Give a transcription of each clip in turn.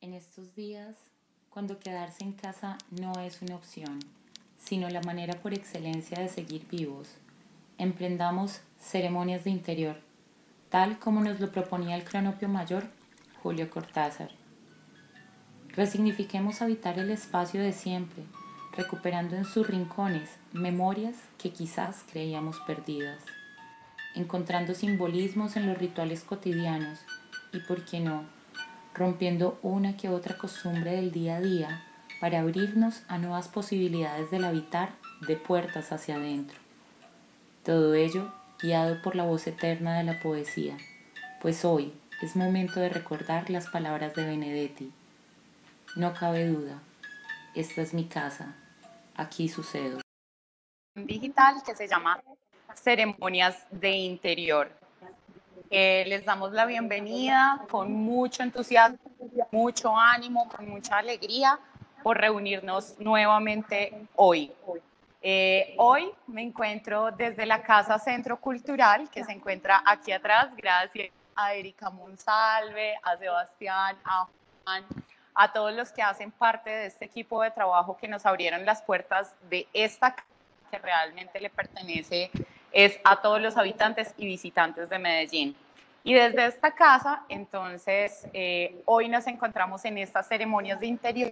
En estos días, cuando quedarse en casa no es una opción, sino la manera por excelencia de seguir vivos, emprendamos ceremonias de interior, tal como nos lo proponía el cronopio mayor Julio Cortázar. Resignifiquemos habitar el espacio de siempre, recuperando en sus rincones memorias que quizás creíamos perdidas, encontrando simbolismos en los rituales cotidianos y, por qué no, rompiendo una que otra costumbre del día a día para abrirnos a nuevas posibilidades del habitar de puertas hacia adentro. Todo ello guiado por la voz eterna de la poesía, pues hoy es momento de recordar las palabras de Benedetti. No cabe duda, esta es mi casa, aquí sucedo. Digital que se llama Ceremonias de Interior. Les damos la bienvenida con mucho entusiasmo, mucho ánimo, con mucha alegría por reunirnos nuevamente hoy. Hoy me encuentro desde la Casa Centro Cultural, que se encuentra aquí atrás, gracias a Erika Monsalve, a Sebastián, a Juan, a todos los que hacen parte de este equipo de trabajo que nos abrieron las puertas de esta casa que realmente le pertenece es a todos los habitantes y visitantes de Medellín. Y desde esta casa, entonces, hoy nos encontramos en estas ceremonias de interior,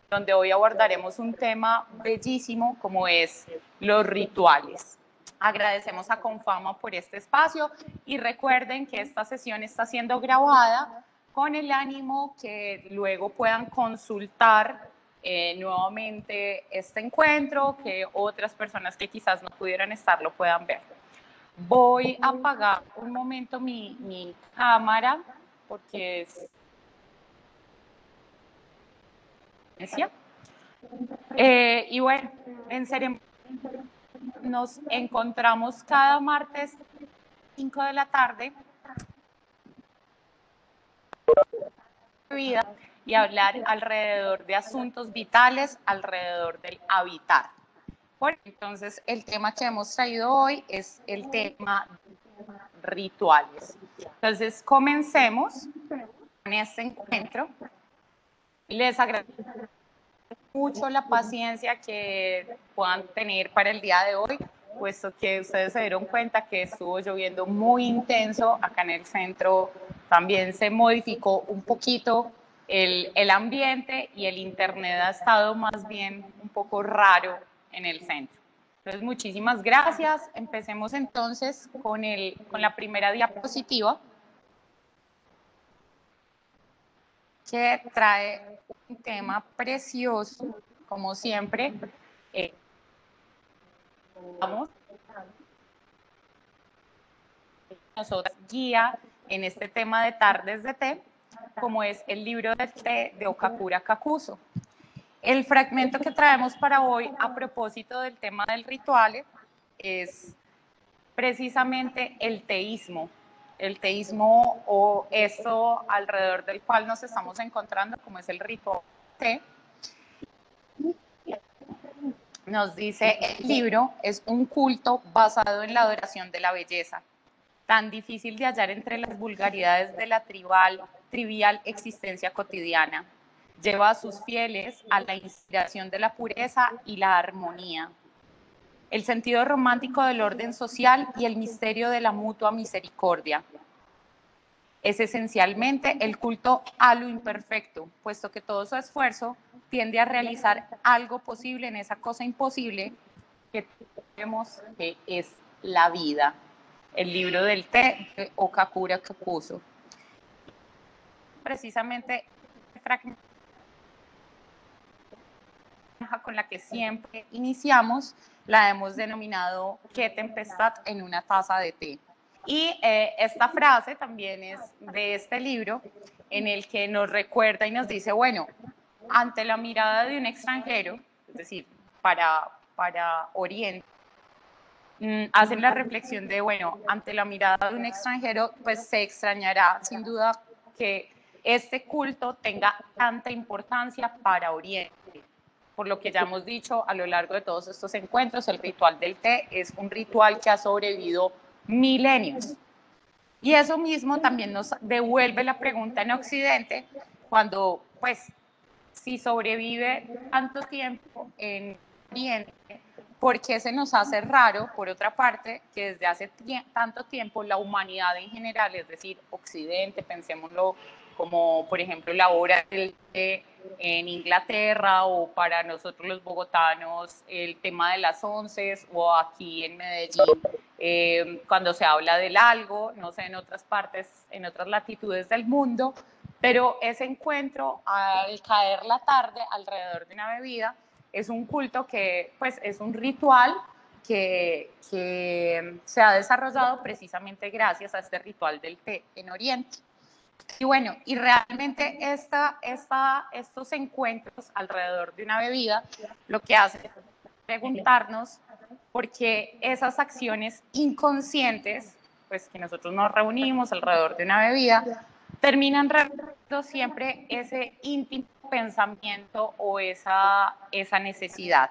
donde hoy abordaremos un tema bellísimo como es los rituales. Agradecemos a Confama por este espacio y recuerden que esta sesión está siendo grabada con el ánimo que luego puedan consultar nuevamente este encuentro, que otras personas que quizás no pudieran estar lo puedan ver. Voy a apagar un momento mi cámara porque es... y bueno, en ceremonia nos encontramos cada martes 5 de la tarde y hablar alrededor de asuntos vitales, alrededor del habitar. Entonces, el tema que hemos traído hoy es el tema rituales. Entonces, comencemos con este encuentro. Les agradezco mucho la paciencia que puedan tener para el día de hoy, puesto que ustedes se dieron cuenta que estuvo lloviendo muy intenso acá en el centro. También se modificó un poquito el ambiente y el internet ha estado más bien un poco raro en el centro. Entonces, muchísimas gracias. Empecemos entonces con la primera diapositiva, que trae un tema precioso, como siempre. Vamos, nosotros guía en este tema de tardes de té, como es el libro del té de Okakura Kakuzo. El fragmento que traemos para hoy a propósito del tema del ritual es precisamente el teísmo o esto alrededor del cual nos estamos encontrando, como es el ritual té. Nos dice el libro, es un culto basado en la adoración de la belleza, tan difícil de hallar entre las vulgaridades de la trivial existencia cotidiana. Lleva a sus fieles a la inspiración de la pureza y la armonía, el sentido romántico del orden social y el misterio de la mutua misericordia. Es esencialmente el culto a lo imperfecto, puesto que todo su esfuerzo tiende a realizar algo posible en esa cosa imposible que tenemos, que es la vida. El libro del té de Okakura Kakuzo. Precisamente este fragmento con la que siempre iniciamos la hemos denominado "Qué tempestad en una taza de té". Y esta frase también es de este libro, en el que nos recuerda y nos dice, bueno, ante la mirada de un extranjero, es decir, para Oriente, hacen la reflexión de, bueno, ante la mirada de un extranjero, pues se extrañará sin duda que este culto tenga tanta importancia para Oriente. Por lo que ya hemos dicho a lo largo de todos estos encuentros, el ritual del té es un ritual que ha sobrevivido milenios. Y eso mismo también nos devuelve la pregunta en Occidente, cuando pues, si sobrevive tanto tiempo en Oriente, ¿por qué se nos hace raro, por otra parte, que desde hace tanto tiempo la humanidad en general, es decir, Occidente, pensémoslo como, por ejemplo, la hora del té en Inglaterra, o para nosotros los bogotanos el tema de las 11, o aquí en Medellín, cuando se habla del algo, no sé, en otras partes, en otras latitudes del mundo, pero ese encuentro al caer la tarde alrededor de una bebida es un culto que, pues, es un ritual que se ha desarrollado precisamente gracias a este ritual del té en Oriente. Y bueno, y realmente estos encuentros alrededor de una bebida lo que hace es preguntarnos por qué esas acciones inconscientes, pues que nosotros nos reunimos alrededor de una bebida, terminan revelando siempre ese íntimo pensamiento o esa necesidad.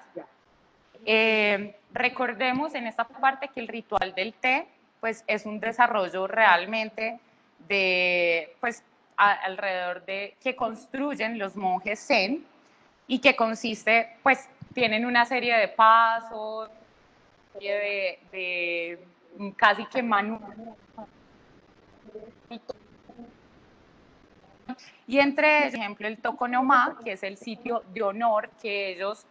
Recordemos en esta parte que el ritual del té pues es un desarrollo realmente de pues alrededor de que construyen los monjes zen, y que consiste, pues tienen una serie de pasos, de casi que manual, y entre ellos, por ejemplo, el tokonoma, que es el sitio de honor que ellos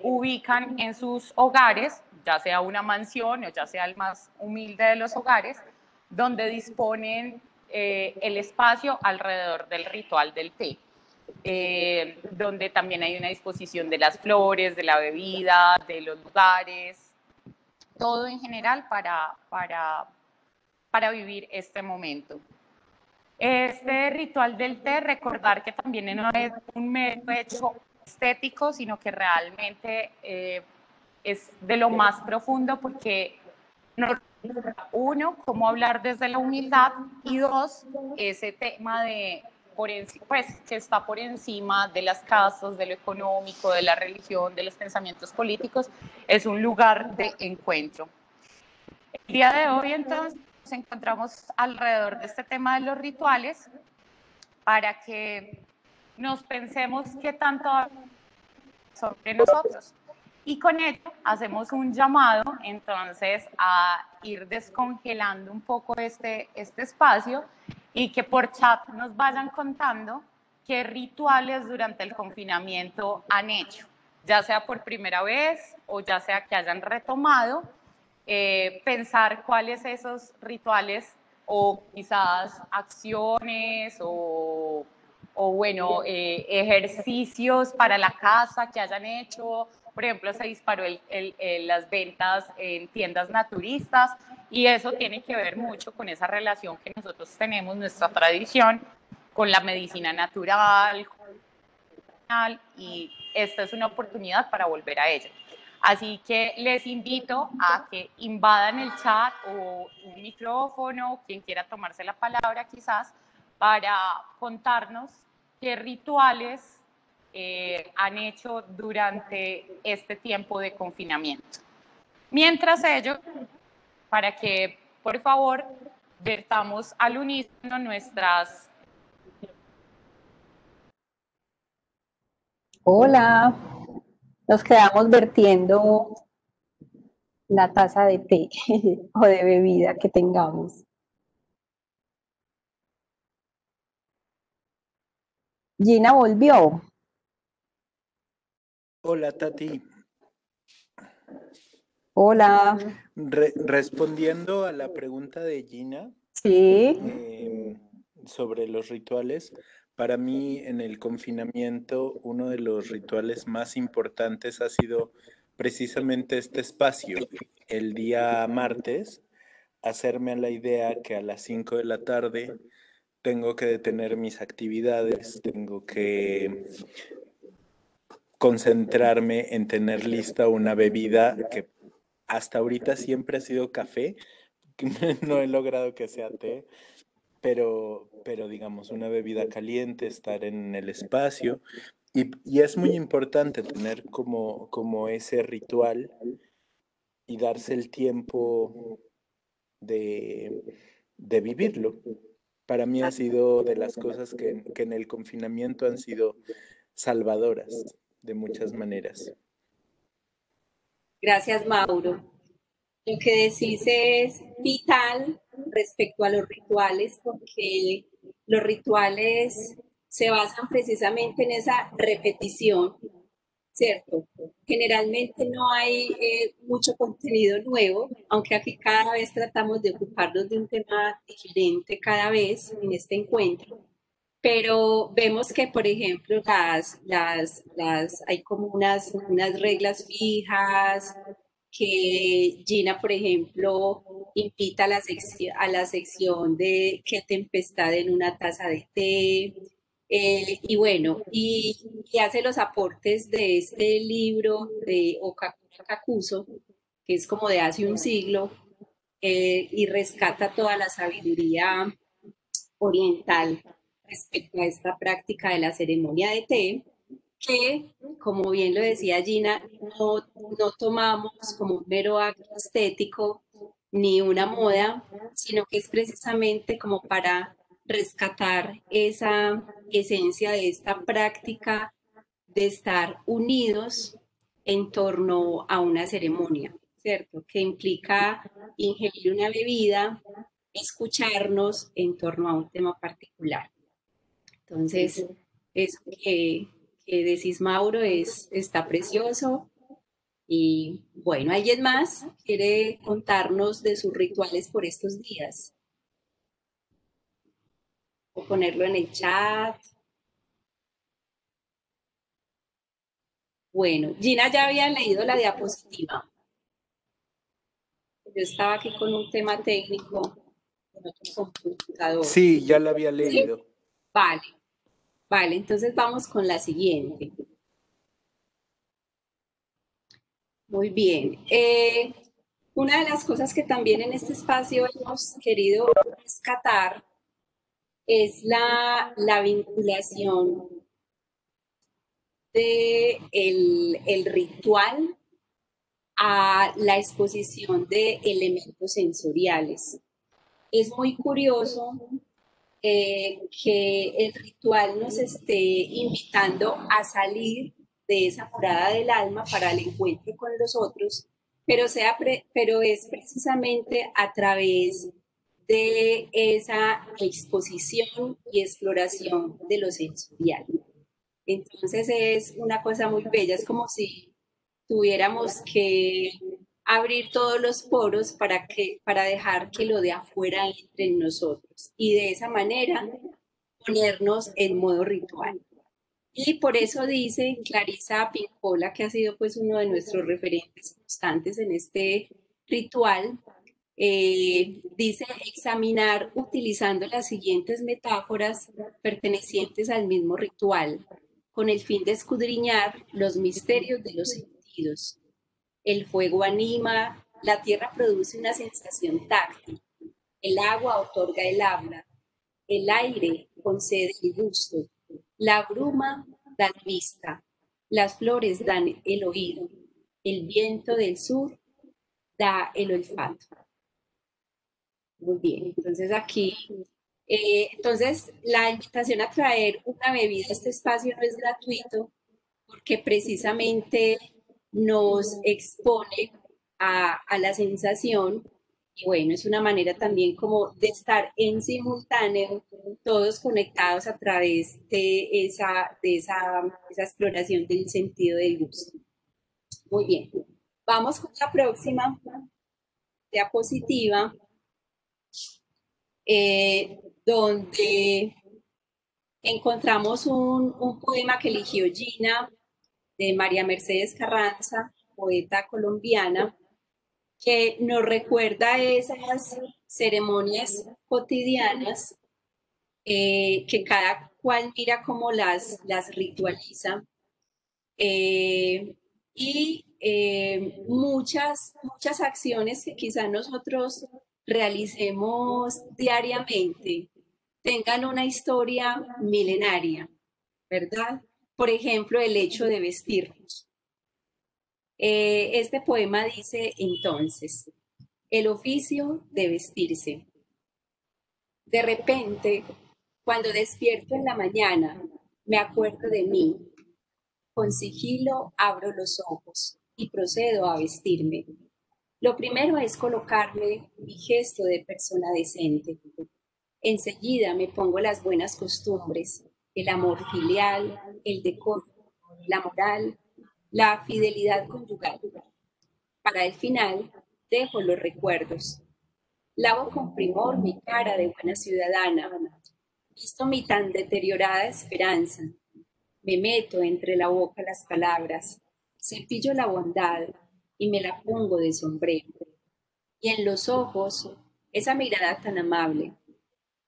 ubican en sus hogares, ya sea una mansión o ya sea el más humilde de los hogares, donde disponen el espacio alrededor del ritual del té. Donde también hay una disposición de las flores, de la bebida, de los lugares, todo en general para vivir este momento. Este ritual del té, recordar que también no es un mero hecho estético, sino que realmente es de lo más profundo, porque uno, cómo hablar desde la humildad, y dos, ese tema de pues, que está por encima de las castas, de lo económico, de la religión, de los pensamientos políticos, es un lugar de encuentro. El día de hoy, entonces, nos encontramos alrededor de este tema de los rituales para que nos pensemos qué tanto sobre nosotros. Y con ello hacemos un llamado entonces a ir descongelando un poco este espacio, y que por chat nos vayan contando qué rituales durante el confinamiento han hecho, ya sea por primera vez o ya sea que hayan retomado, pensar cuáles esos rituales o quizás acciones o bueno, ejercicios para la casa que hayan hecho. Por ejemplo, se disparó las ventas en tiendas naturistas, y eso tiene que ver mucho con esa relación que nosotros tenemos, nuestra tradición, con la medicina natural, y esta es una oportunidad para volver a ella. Así que les invito a que invadan el chat o un micrófono, quien quiera tomarse la palabra quizás, para contarnos qué rituales han hecho durante este tiempo de confinamiento. Mientras ello, para que por favor vertamos al unísono nuestras... Hola, nos quedamos vertiendo la taza de té o de bebida que tengamos. Gina volvió. Hola Tati. Hola. Respondiendo a la pregunta de Gina, Sí. sobre los rituales, para mí en el confinamiento uno de los rituales más importantes ha sido precisamente este espacio. El día martes, hacerme a la idea que a las 5 de la tarde tengo que detener mis actividades, tengo que concentrarme en tener lista una bebida que hasta ahorita siempre ha sido café. No he logrado que sea té, pero digamos, una bebida caliente, estar en el espacio. Y es muy importante tener como ese ritual y darse el tiempo de vivirlo. para mí ha sido de las cosas que en el confinamiento han sido salvadoras de muchas maneras. Gracias, Mauro. Lo que decís es vital respecto a los rituales, porque los rituales se basan precisamente en esa repetición, ¿cierto? Generalmente no hay mucho contenido nuevo, aunque aquí cada vez tratamos de ocuparnos de un tema diferente cada vez en este encuentro. Pero vemos que, por ejemplo, hay como unas reglas fijas, que Gina, por ejemplo, invita a la sección de qué tempestad en una taza de té, y bueno, y hace los aportes de este libro de Okakuto Kakuzo, que es como de hace un siglo, y rescata toda la sabiduría oriental respecto a esta práctica de la ceremonia de té, que, como bien lo decía Gina, no tomamos como un mero acto estético ni una moda, sino que es precisamente como para rescatar esa esencia de esta práctica de estar unidos en torno a una ceremonia, ¿cierto? Que implica ingerir una bebida, escucharnos en torno a un tema particular. Entonces, eso que decís, Mauro, está precioso. Y bueno, ¿alguien más quiere contarnos de sus rituales por estos días? O ponerlo en el chat. Bueno, Gina ya había leído la diapositiva. Yo estaba aquí con un tema técnico en otro computador. Sí, ya la había leído. ¿Sí? Vale, vale, entonces vamos con la siguiente. Muy bien. Una de las cosas que también en este espacio hemos querido rescatar es la vinculación de el ritual a la exposición de elementos sensoriales. Es muy curioso que el ritual nos esté invitando a salir de esa morada del alma para el encuentro con los otros, pero es precisamente a través de esa exposición y exploración de lo sensorial. Entonces es una cosa muy bella, es como si tuviéramos que abrir todos los poros para dejar que lo de afuera entre en nosotros y de esa manera ponernos en modo ritual. Y por eso dice Clarisa Pincola, que ha sido pues uno de nuestros referentes constantes en este ritual, dice examinar utilizando las siguientes metáforas pertenecientes al mismo ritual, con el fin de escudriñar los misterios de los sentidos. El fuego anima, la tierra produce una sensación táctil, el agua otorga el habla, el aire concede el gusto, la bruma da la vista, las flores dan el oído, el viento del sur da el olfato. Muy bien, entonces aquí, entonces la invitación a traer una bebida a este espacio no es gratuito porque precisamente nos expone a la sensación y bueno, es una manera también como de estar en simultáneo, todos conectados a través de esa exploración del sentido del gusto. Muy bien, vamos con la próxima diapositiva, donde encontramos un poema que eligió Gina de María Mercedes Carranza, poeta colombiana, que nos recuerda esas ceremonias cotidianas que cada cual mira cómo las ritualiza y muchas acciones que quizá nosotros realicemos diariamente tengan una historia milenaria, ¿verdad? Por ejemplo, el hecho de vestirnos. Este poema dice entonces, el oficio de vestirse. De repente, cuando despierto en la mañana, me acuerdo de mí. Con sigilo abro los ojos y procedo a vestirme. Lo primero es colocarme mi gesto de persona decente. Enseguida me pongo las buenas costumbres, el amor filial, el decoro, la moral, la fidelidad conyugal. Para el final, dejo los recuerdos. Lavo con primor mi cara de buena ciudadana, visto mi tan deteriorada esperanza. Me meto entre la boca las palabras, cepillo la bondad y me la pongo de sombrero. Y en los ojos, esa mirada tan amable.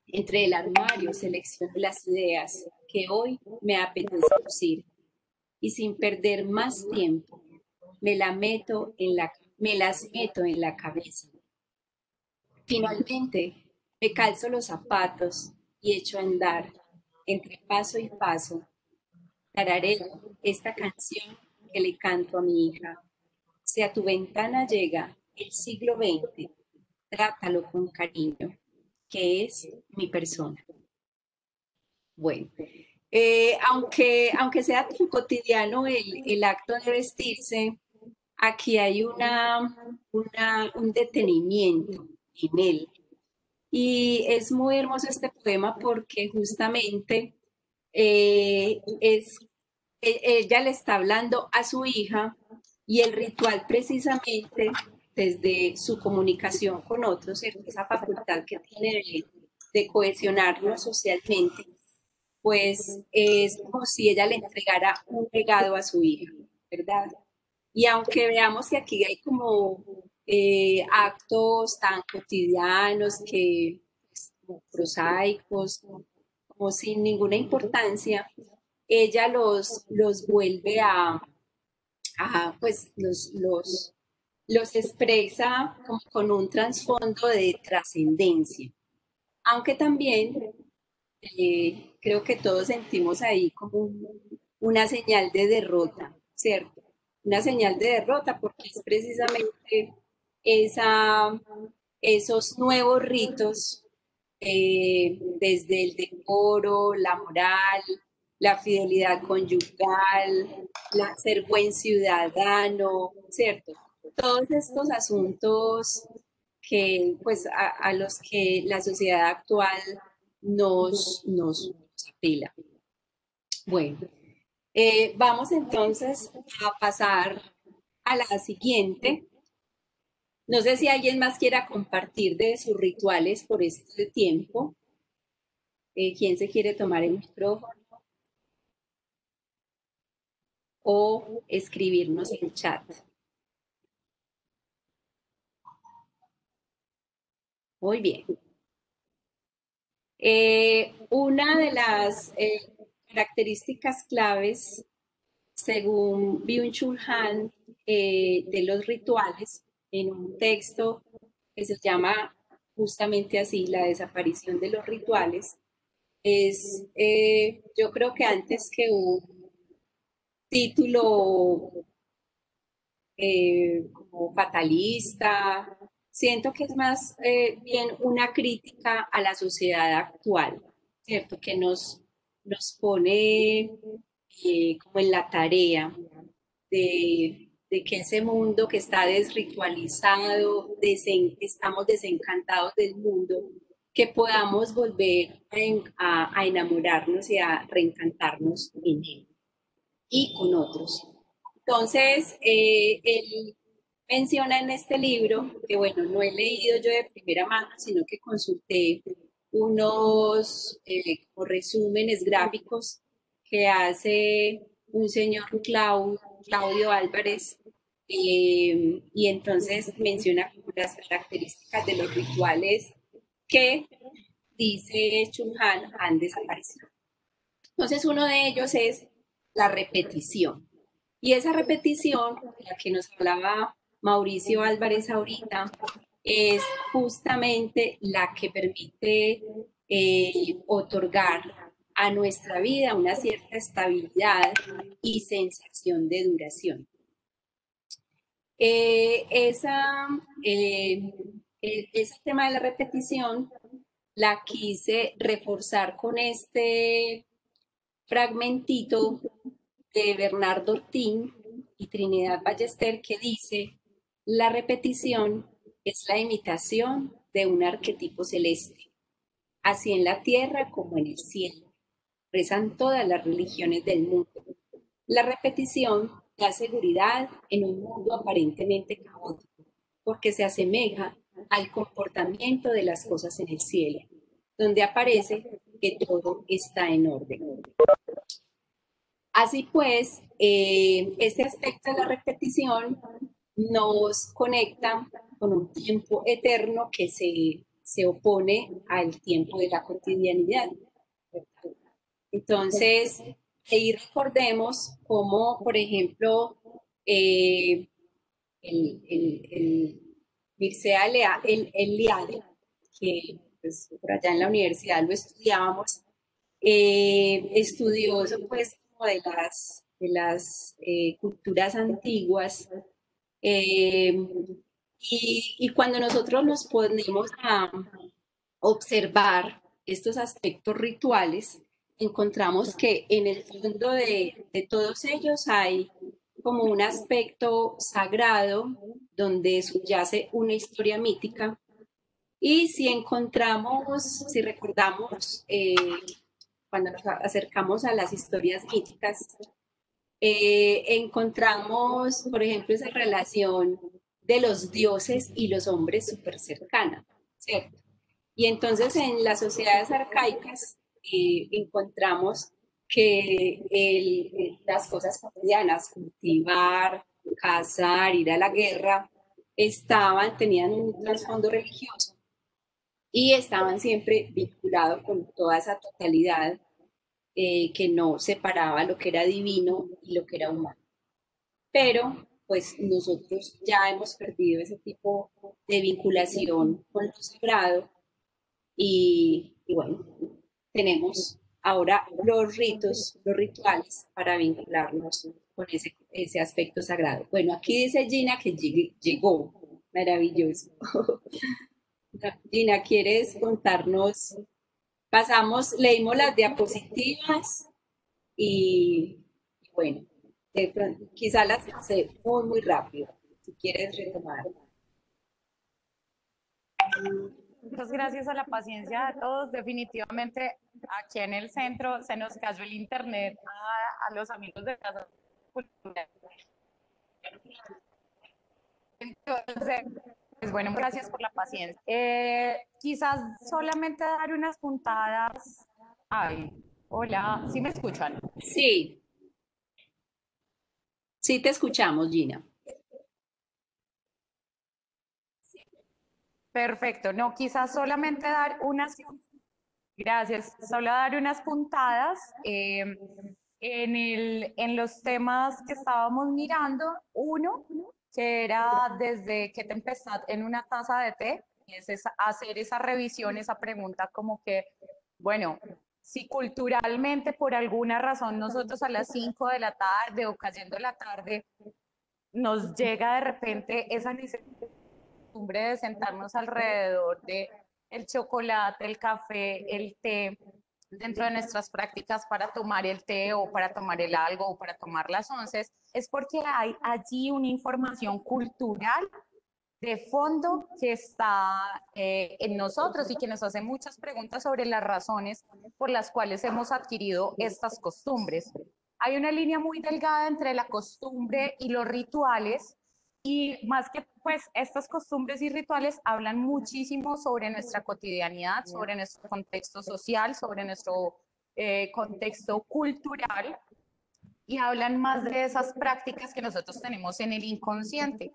Entre el armario selecciono las ideas que hoy me apetece lucir y sin perder más tiempo me las meto en la cabeza. Finalmente, me calzo los zapatos y echo a andar entre paso y paso. Tarareo esta canción que le canto a mi hija. Si a tu ventana llega el siglo XX, trátalo con cariño, que es mi persona. Bueno, aunque sea tan cotidiano el acto de vestirse, aquí hay un detenimiento en él. Y es muy hermoso este poema porque justamente ella le está hablando a su hija y el ritual precisamente desde su comunicación con otros, esa facultad que tiene de cohesionarnos socialmente, pues es como si ella le entregara un legado a su hija, ¿verdad? Y aunque veamos que aquí hay como actos tan cotidianos que pues, como prosaicos, como sin ninguna importancia, ella los vuelve pues los expresa como con un trasfondo de trascendencia. Aunque también creo que todos sentimos ahí como una señal de derrota, ¿cierto? Una señal de derrota porque es precisamente esa, esos nuevos ritos, desde el decoro, la moral, la fidelidad conyugal, ser buen ciudadano, ¿cierto? Todos estos asuntos que, pues, a los que la sociedad actual nos apela. Bueno, vamos entonces a pasar a la siguiente. No sé si alguien más quiera compartir de sus rituales por este tiempo. ¿Quién se quiere tomar el micrófono? O escribirnos en el chat. Muy bien. Una de las características claves, según Byung-Chul Han, de los rituales, en un texto que se llama justamente así, La desaparición de los rituales, es, yo creo que antes que un título como fatalista, siento que es más bien una crítica a la sociedad actual, ¿cierto? Que nos pone como en la tarea de que ese mundo que está desritualizado, estamos desencantados del mundo, que podamos volver a enamorarnos y a reencantarnos en él y con otros. Entonces, él menciona en este libro, que bueno, no he leído yo de primera mano, sino que consulté unos como resúmenes gráficos que hace un señor Claudio Álvarez, y entonces menciona como las características de los rituales que, dice Chulhan, han desaparecido. Entonces, uno de ellos es la repetición. Y esa repetición, de la que nos hablaba Mauricio Álvarez ahorita, es justamente la que permite otorgar a nuestra vida una cierta estabilidad y sensación de duración. Ese tema de la repetición la quise reforzar con este fragmentito de Bernardo Ortín y Trinidad Ballester que dice, la repetición es la imitación de un arquetipo celeste, así en la tierra como en el cielo. Rezan todas las religiones del mundo. La repetición da seguridad en un mundo aparentemente caótico, porque se asemeja al comportamiento de las cosas en el cielo, donde aparece que todo está en orden. Así pues, este aspecto de la repetición nos conecta con un tiempo eterno que se opone al tiempo de la cotidianidad. Entonces, ahí recordemos cómo, por ejemplo, el Mircea Eliade, que pues, por allá en la universidad lo estudiábamos, estudioso pues como de las culturas antiguas. eh, y cuando nosotros nos ponemos a observar estos aspectos rituales, encontramos que en el fondo de todos ellos hay como un aspecto sagrado donde subyace una historia mítica. Y si encontramos, si recordamos, cuando nos acercamos a las historias míticas, encontramos, por ejemplo, esa relación de los dioses y los hombres súper cercana, ¿cierto? Y entonces en las sociedades arcaicas encontramos que las cosas cotidianas, cultivar, cazar, ir a la guerra, tenían un trasfondo religioso y estaban siempre vinculados con toda esa totalidad que no separaba lo que era divino y lo que era humano. Pero pues nosotros ya hemos perdido ese tipo de vinculación con lo sagrado y bueno, tenemos ahora los ritos, los rituales para vincularnos con ese aspecto sagrado. Bueno, aquí dice Gina que llegó, maravilloso. Gina, ¿quieres contarnos? Leímos las diapositivas y bueno, quizá las pasé muy, muy rápido. Si quieres retomar. Muchas gracias a la paciencia de todos. Definitivamente aquí en el centro se nos cayó el internet a los amigos de Casa Cultura. Entonces, pues bueno, gracias por la paciencia. Quizás solamente dar unas puntadas. Ay, hola, ¿sí me escuchan? Sí, sí te escuchamos, Gina. Perfecto, no, quizás solamente dar unas, gracias, solo dar unas puntadas en los temas que estábamos mirando. Uno, que era desde qué tempestad en una taza de té, y es hacer esa revisión, esa pregunta como que, bueno, si culturalmente por alguna razón nosotros a las 5 de la tarde o cayendo la tarde nos llega de repente esa necesidad de sentarnos alrededor de el chocolate, el café, el té, dentro de nuestras prácticas para tomar el té o para tomar el algo o para tomar las onces, es porque hay allí una información cultural de fondo que está en nosotros y que nos hace muchas preguntas sobre las razones por las cuales hemos adquirido estas costumbres. Hay una línea muy delgada entre la costumbre y los rituales y más que pues estas costumbres y rituales hablan muchísimo sobre nuestra cotidianidad, sobre nuestro contexto social, sobre nuestro contexto cultural y hablan más de esas prácticas que nosotros tenemos en el inconsciente.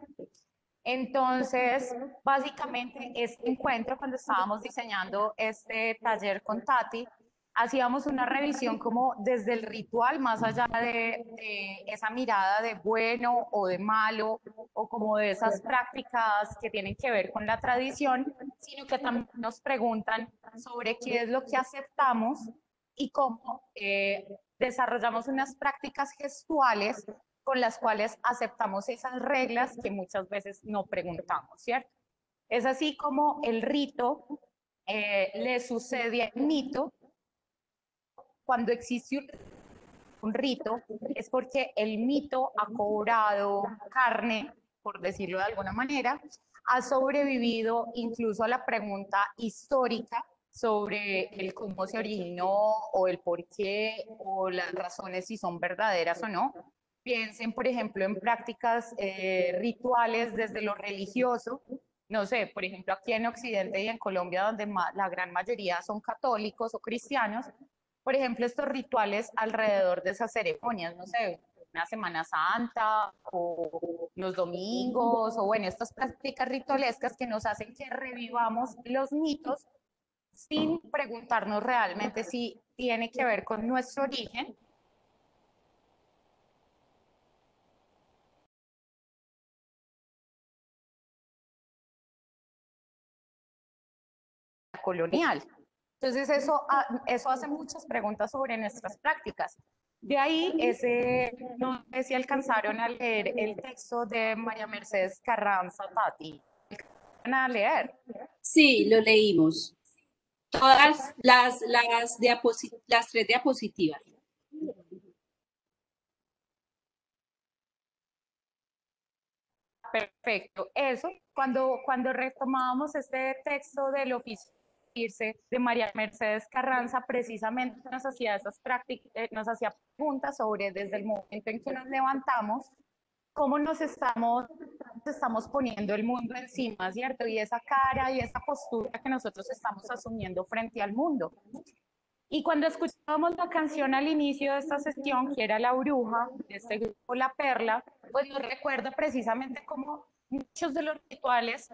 Entonces, básicamente, este encuentro, cuando estábamos diseñando este taller con Tati, hacíamos una revisión como desde el ritual, más allá de esa mirada de bueno o de malo, o como de esas prácticas que tienen que ver con la tradición, sino que también nos preguntan sobre qué es lo que aceptamos y cómo desarrollamos unas prácticas gestuales con las cuales aceptamos esas reglas que muchas veces no preguntamos, ¿cierto? Es así como el rito le sucede al mito cuando existe un rito, es porque el mito ha cobrado carne, por decirlo de alguna manera, ha sobrevivido incluso a la pregunta histórica sobre el cómo se originó o el por qué o las razones si son verdaderas o no. Piensen, por ejemplo, en prácticas rituales desde lo religioso. No sé, por ejemplo, aquí en Occidente y en Colombia, donde la gran mayoría son católicos o cristianos, por ejemplo, estos rituales alrededor de esas ceremonias, no sé, una Semana Santa o los domingos, o bueno, estas prácticas ritualescas que nos hacen que revivamos los mitos sin preguntarnos realmente si tiene que ver con nuestro origen colonial. Entonces eso hace muchas preguntas sobre nuestras prácticas. De ahí, no sé si alcanzaron a leer el texto de María Mercedes Carranza Tati. ¿Van a leer? Sí, lo leímos. Todas las 3 diapositivas. Perfecto. Eso, cuando retomábamos este texto del oficio de María Mercedes Carranza, precisamente nos hacía esas prácticas, nos hacía preguntas sobre desde el momento en que nos levantamos, cómo estamos poniendo el mundo encima, ¿cierto? Y esa cara y esa postura que nosotros estamos asumiendo frente al mundo. Y cuando escuchábamos la canción al inicio de esta sesión, que era La Bruja, de este grupo La Perla, pues nos recuerda precisamente cómo muchos de los rituales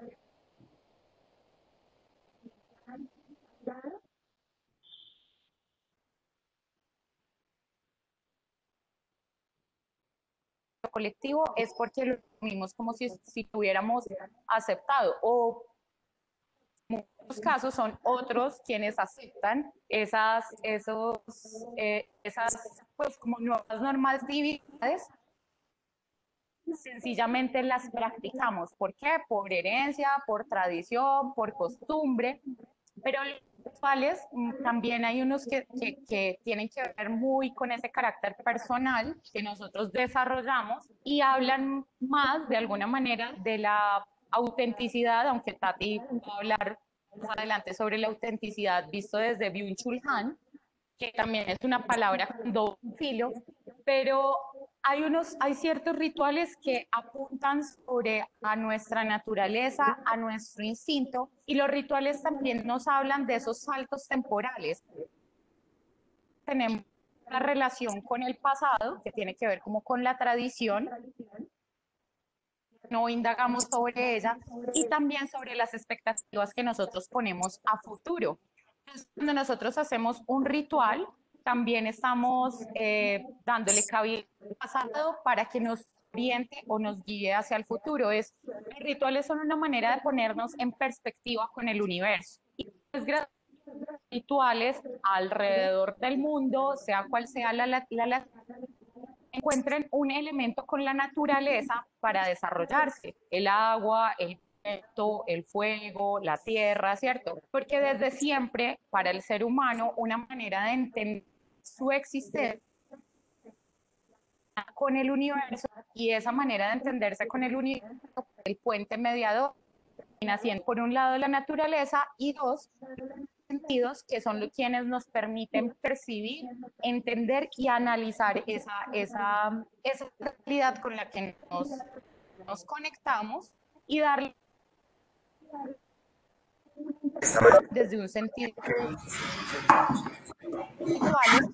colectivo es porque lo vimos como si tuviéramos aceptado, o en muchos casos son otros quienes aceptan esas pues como nuevas normatividades, sencillamente las practicamos. ¿Por qué? Por herencia, por tradición, por costumbre, pero los rituales también hay unos que tienen que ver muy con ese carácter personal que nosotros desarrollamos y hablan más de alguna manera de la autenticidad, aunque Tati va a hablar más adelante sobre la autenticidad visto desde Byung-Chul Han, que también es una palabra con doble filo, pero hay ciertos rituales que apuntan sobre a nuestra naturaleza, a nuestro instinto, y los rituales también nos hablan de esos saltos temporales. Tenemos una relación con el pasado, que tiene que ver como con la tradición, no indagamos sobre ella, y también sobre las expectativas que nosotros ponemos a futuro. Entonces, cuando nosotros hacemos un ritual, también estamos dándole cabida al pasado para que nos oriente o nos guíe hacia el futuro. Los rituales son una manera de ponernos en perspectiva con el universo. Y pues, rituales alrededor del mundo, sea cual sea encuentren un elemento con la naturaleza para desarrollarse, el agua, el viento, el fuego, la tierra, ¿cierto? Porque desde siempre, para el ser humano, una manera de entender su existencia con el universo y esa manera de entenderse con el universo, el puente mediador, naciendo por un lado la naturaleza y dos, sentidos que son los quienes nos permiten percibir, entender y analizar esa realidad con la que nos conectamos y darle desde un sentido espirituales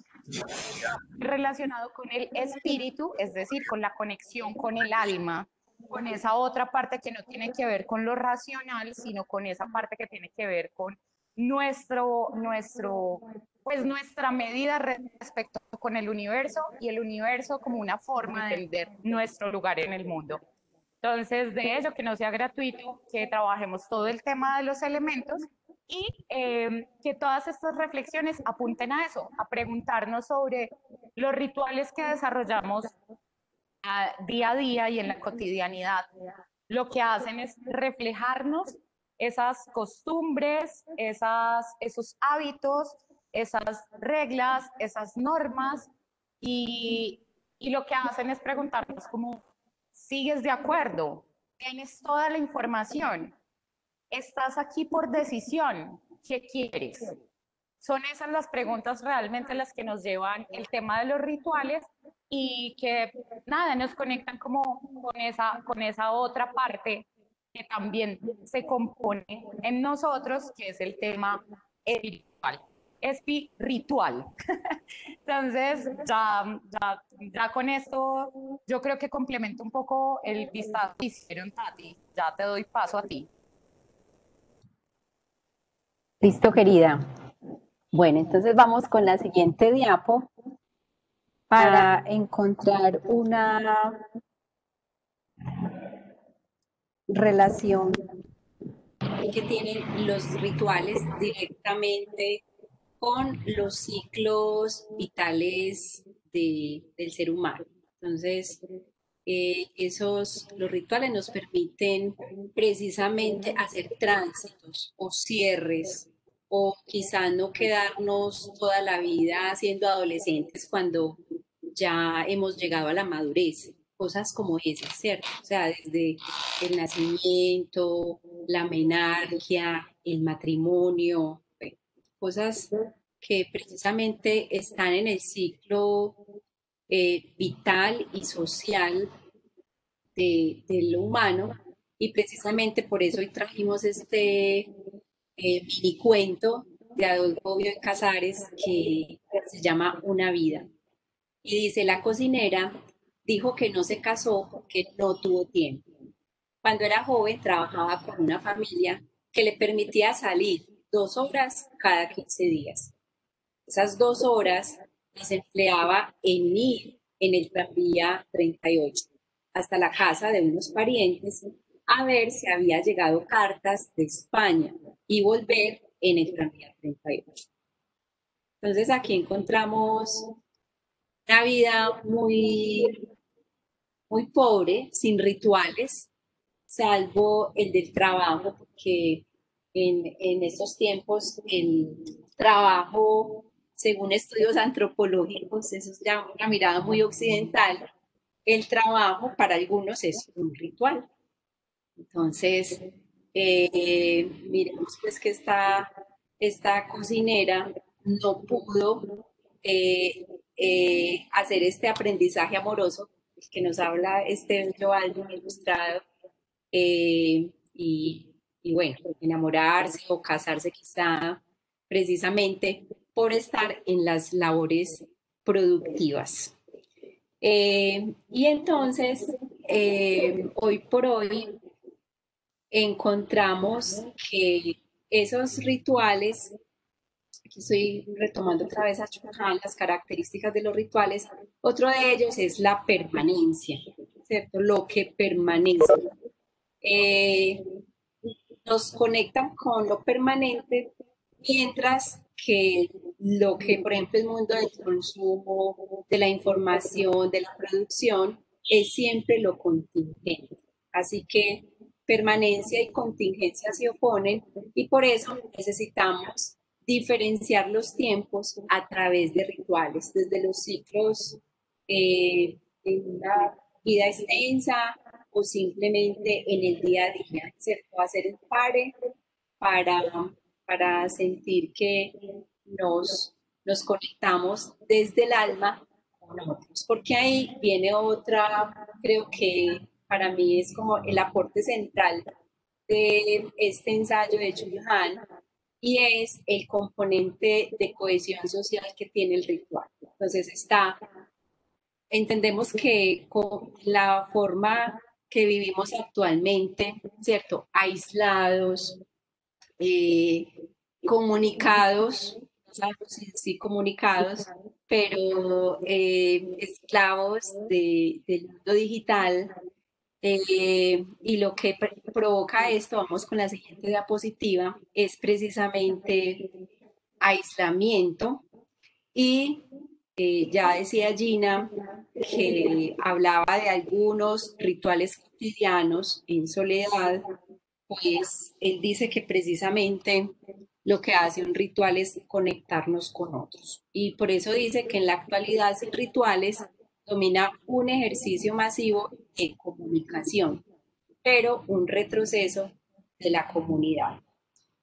relacionado con el espíritu, es decir, con la conexión con el alma, con esa otra parte que no tiene que ver con lo racional, sino con esa parte que tiene que ver con pues nuestra medida respecto con el universo y el universo como una forma de entender nuestro lugar en el mundo. Entonces, de ello, que no sea gratuito, que trabajemos todo el tema de los elementos y que todas estas reflexiones apunten a eso, a preguntarnos sobre los rituales que desarrollamos día a día y en la cotidianidad. Lo que hacen es reflejarnos esas costumbres, esos hábitos, esas reglas, esas normas, y lo que hacen es preguntarnos como, ¿sigues de acuerdo? ¿Tienes toda la información? ¿Estás aquí por decisión? ¿Qué quieres? Son esas las preguntas realmente las que nos llevan el tema de los rituales y que nada, nos conectan como con esa otra parte que también se compone en nosotros, que es el tema espiritual. Espiritual. Entonces, ya con esto, yo creo que complemento un poco el vistazo que hicieron, Tati. Ya te doy paso a ti. Listo, querida. Bueno, entonces vamos con la siguiente diapo para encontrar una relación que tienen los rituales directamente con los ciclos vitales del ser humano. Entonces, los rituales nos permiten precisamente hacer tránsitos o cierres, o quizá no quedarnos toda la vida siendo adolescentes cuando ya hemos llegado a la madurez, cosas como esas, ¿cierto? O sea, desde el nacimiento, la menarquia, el matrimonio, cosas que precisamente están en el ciclo vital y social de lo humano, y precisamente por eso hoy trajimos este mini cuento de Adolfo Bioy Casares que se llama Una vida. Y dice, la cocinera dijo que no se casó porque no tuvo tiempo. Cuando era joven trabajaba con una familia que le permitía salir 2 horas cada 15 días. Esas 2 horas las empleaba en ir en el tranvía 38 hasta la casa de unos parientes a ver si había llegado cartas de España y volver en el tranvía 38. Entonces aquí encontramos una vida muy pobre, sin rituales, salvo el del trabajo, porque en estos tiempos el trabajo, según estudios antropológicos, eso es ya una mirada muy occidental, el trabajo para algunos es un ritual. Entonces, miremos pues que esta cocinera no pudo hacer este aprendizaje amoroso que nos habla este bello álbum ilustrado, y bueno, enamorarse o casarse quizá precisamente por estar en las labores productivas. Y entonces, hoy por hoy, encontramos que esos rituales, aquí estoy retomando otra vez a Chulhan, las características de los rituales, otro de ellos es la permanencia, ¿cierto? Lo que permanece. Nos conectan con lo permanente, mientras que lo que, por ejemplo, el mundo del consumo, de la información, de la producción, es siempre lo contingente. Así que permanencia y contingencia se oponen, y por eso necesitamos diferenciar los tiempos a través de rituales, desde los ciclos de una vida extensa o simplemente en el día a día, ¿cierto? Hacer el pare para sentir que nos conectamos desde el alma con otros, porque ahí viene otra, creo que para mí es como el aporte central de este ensayo de Chulhan, y es el componente de cohesión social que tiene el ritual. Entonces entendemos que con la forma que vivimos actualmente, ¿cierto? Aislados, comunicados, no sabemos si sí comunicados, pero esclavos del mundo digital. Y lo que provoca esto, vamos con la siguiente diapositiva, es precisamente aislamiento. Y ya decía Gina que hablaba de algunos rituales cotidianos en soledad, pues él dice que precisamente lo que hace un ritual es conectarnos con otros. Y por eso dice que en la actualidad sin rituales domina un ejercicio masivo de comunicación, pero un retroceso de la comunidad.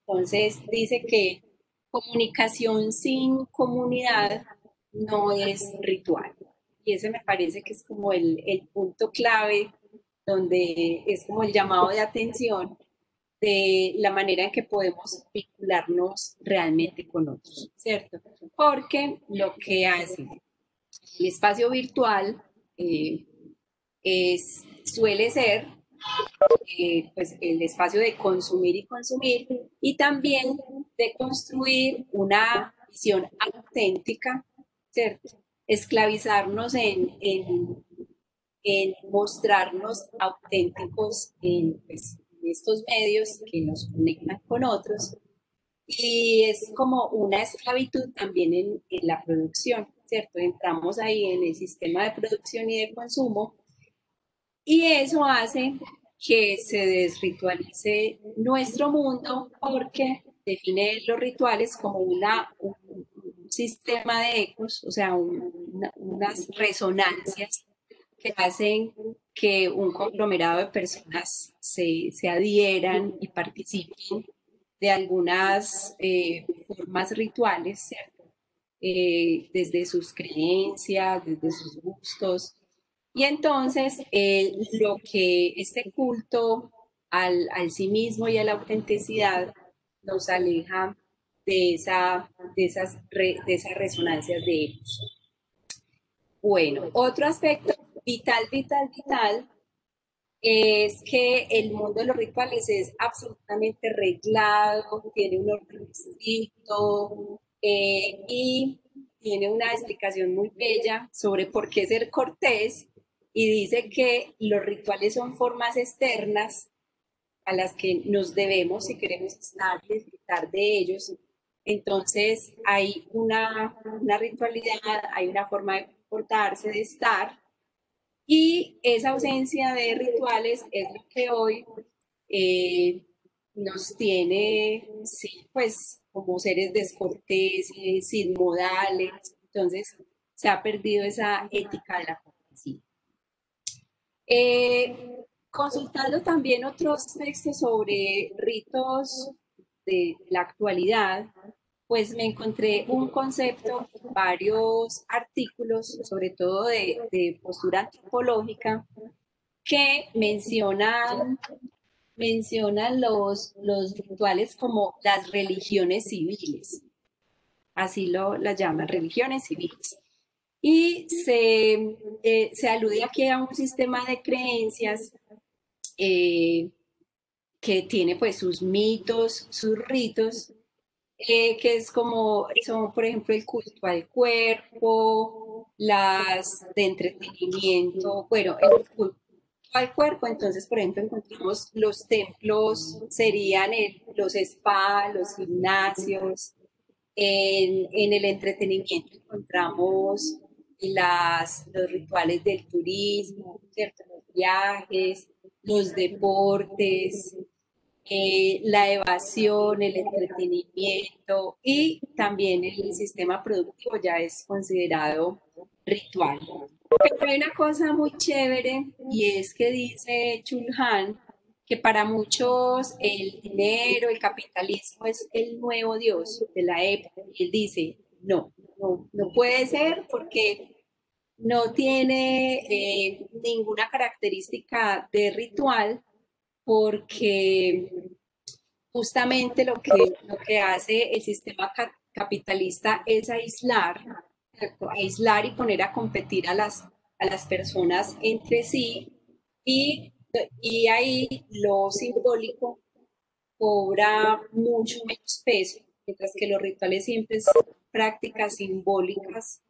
Entonces dice que comunicación sin comunidad no es ritual. Y ese me parece que es como el punto clave donde es como el llamado de atención de la manera en que podemos vincularnos realmente con otros, ¿cierto? Porque lo que hace el espacio virtual eh, suele ser pues el espacio de consumir y consumir y también de construir una visión auténtica, ¿cierto? Esclavizarnos en mostrarnos auténticos pues, en estos medios que nos conectan con otros y es como una esclavitud también en la producción, ¿cierto? Entramos ahí en el sistema de producción y de consumo y eso hace que se desritualice nuestro mundo porque define los rituales como un sistema de ecos, o sea, unas resonancias que hacen que un conglomerado de personas se adhieran y participen de algunas formas rituales, ¿cierto? Desde sus creencias, desde sus gustos. Y entonces lo que este culto al sí mismo y a la autenticidad nos aleja de esas resonancias de ellos. Bueno, otro aspecto vital es que el mundo de los rituales es absolutamente reglado, tiene un orden estricto y tiene una explicación muy bella sobre por qué ser cortés y dice que los rituales son formas externas a las que nos debemos si queremos estar y disfrutar de ellos. Entonces hay una ritualidad, hay una forma de comportarse, de estar, y esa ausencia de rituales es lo que hoy nos tiene, sí, pues, como seres descorteses, sin modales. Entonces, se ha perdido esa ética de la cortesía. Consultando también otros textos sobre ritos de la actualidad, pues me encontré un concepto, varios artículos, sobre todo de postura antropológica, que mencionan los rituales como las religiones civiles, así las llaman, religiones civiles. Y se alude aquí a un sistema de creencias que tiene pues sus mitos, sus ritos, que es como, son por ejemplo el culto al cuerpo, las de entretenimiento, bueno, el culto al cuerpo, entonces por ejemplo encontramos los templos, serían los spa, los gimnasios, en el entretenimiento encontramos los rituales del turismo, ¿cierto? Los viajes, los deportes, la evasión, el entretenimiento y también el sistema productivo ya es considerado ritual. Pero hay una cosa muy chévere y es que dice Chulhan que para muchos el dinero, el capitalismo es el nuevo Dios de la época. Y él dice, no puede ser porque no tiene ninguna característica de ritual porque justamente lo que hace el sistema capitalista es aislar y poner a competir a las personas entre sí y ahí lo simbólico cobra mucho menos peso, mientras que los rituales siempre son prácticas simbólicas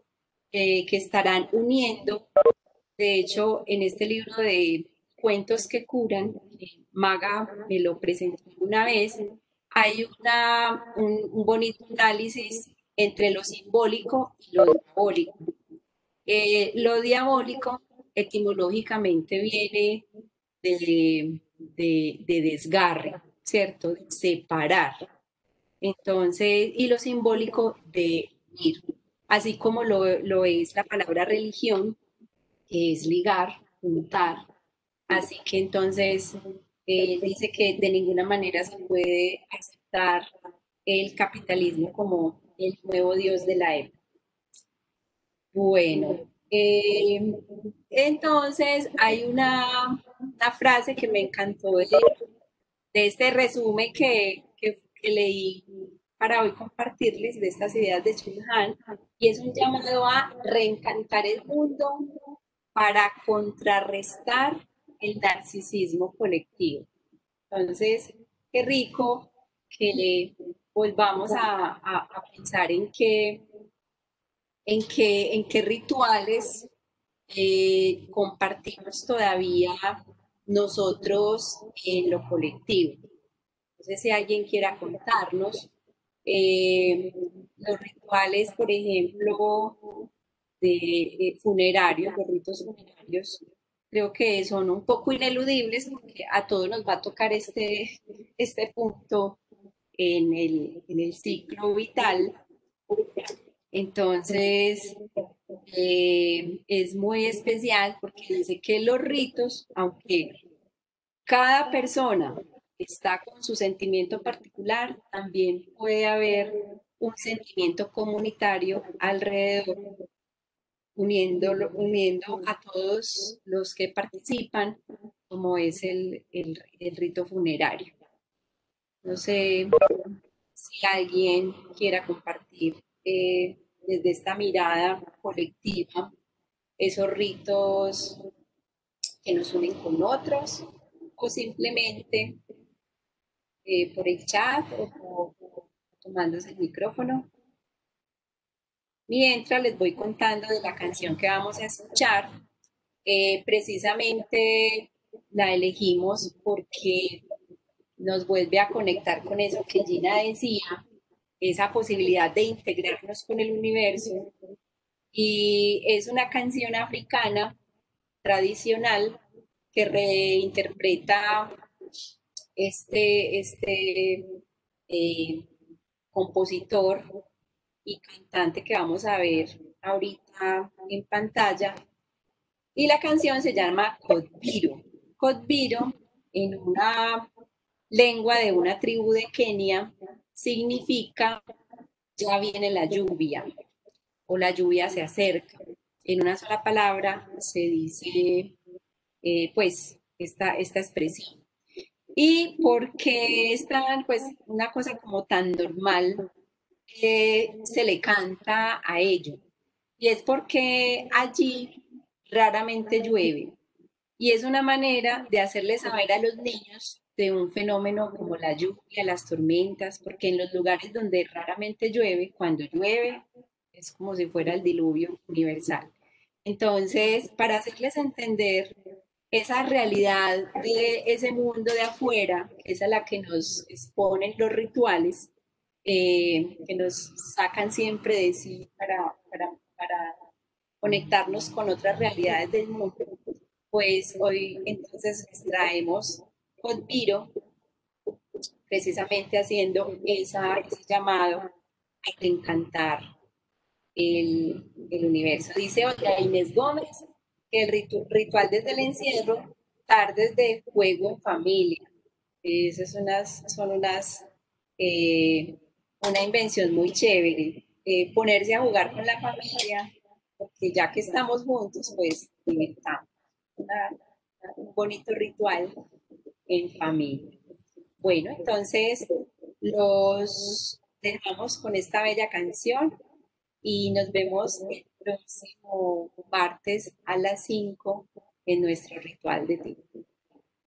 que estarán uniendo. De hecho, en este libro de cuentos que curan, Maga me lo presentó una vez, hay un bonito análisis entre lo simbólico y lo diabólico. Lo diabólico etimológicamente viene de desgarre, ¿cierto? De separar. Entonces, y lo simbólico de unir, así como lo es la palabra religión, que es ligar, juntar. Así que entonces dice que de ninguna manera se puede aceptar el capitalismo como el nuevo dios de la época. Bueno, entonces hay una frase que me encantó de este resumen que leí para hoy compartirles de estas ideas de Chul Han, y es un llamado a reencantar el mundo para contrarrestar el narcisismo colectivo. Entonces, qué rico que volvamos a pensar en qué rituales compartimos todavía nosotros en lo colectivo. No sé si alguien quiera contarnos los rituales, por ejemplo, de funerarios, los ritos funerarios, creo que son un poco ineludibles porque a todos nos va a tocar este punto en el ciclo vital. Entonces, es muy especial porque dice que los ritos, aunque cada persona está con su sentimiento particular, también puede haber un sentimiento comunitario alrededor, uniendo a todos los que participan, como es el rito funerario. No sé si alguien quiera compartir desde esta mirada colectiva esos ritos que nos unen con otros, o simplemente por el chat o tomándose el micrófono. Mientras les voy contando de la canción que vamos a escuchar, precisamente la elegimos porque nos vuelve a conectar con eso que Gina decía, esa posibilidad de integrarnos con el universo. Y es una canción africana tradicional que reinterpreta este eh, compositor y cantante que vamos a ver ahorita en pantalla. Y la canción se llama Kotbiro. Kotbiro, en una lengua de una tribu de Kenia, significa ya viene la lluvia o la lluvia se acerca. En una sola palabra se dice, pues, esta expresión. Y porque es tan, pues, una cosa como tan normal que se le canta a ello. Y es porque allí raramente llueve. Y es una manera de hacerles saber a los niños de un fenómeno como la lluvia, las tormentas, porque en los lugares donde raramente llueve, cuando llueve, es como si fuera el diluvio universal. Entonces, para hacerles entender esa realidad de ese mundo de afuera, que es a la que nos exponen los rituales, que nos sacan siempre de sí para conectarnos con otras realidades del mundo, pues hoy entonces les traemos Conviro, precisamente haciendo ese llamado a reencantar el universo. Dice otra Inés Gómez que el ritual desde el encierro, tardes de juego en familia. Esas son una invención muy chévere. Ponerse a jugar con la familia, porque ya que estamos juntos, pues divertamos. Un bonito ritual en familia. Bueno, entonces los dejamos con esta bella canción y nos vemos el próximo martes a las 5 en nuestro ritual de tiempo.